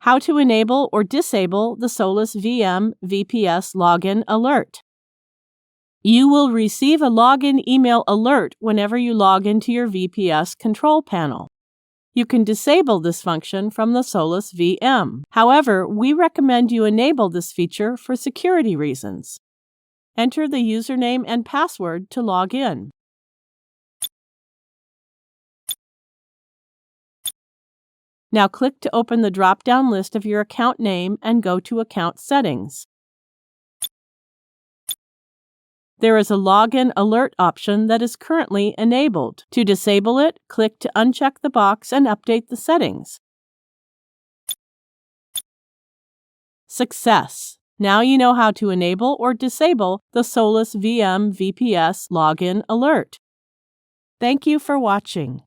How to enable or disable the SolusVM VPS login alert. You will receive a login email alert whenever you log into your VPS control panel. You can disable this function from the SolusVM. However, we recommend you enable this feature for security reasons. Enter the username and password to log in. Now click to open the drop-down list of your account name and go to Account Settings. There is a Login Alert option that is currently enabled. To disable it, click to uncheck the box and update the settings. Success! Now you know how to enable or disable the SolusVM VPS Login Alert. Thank you for watching.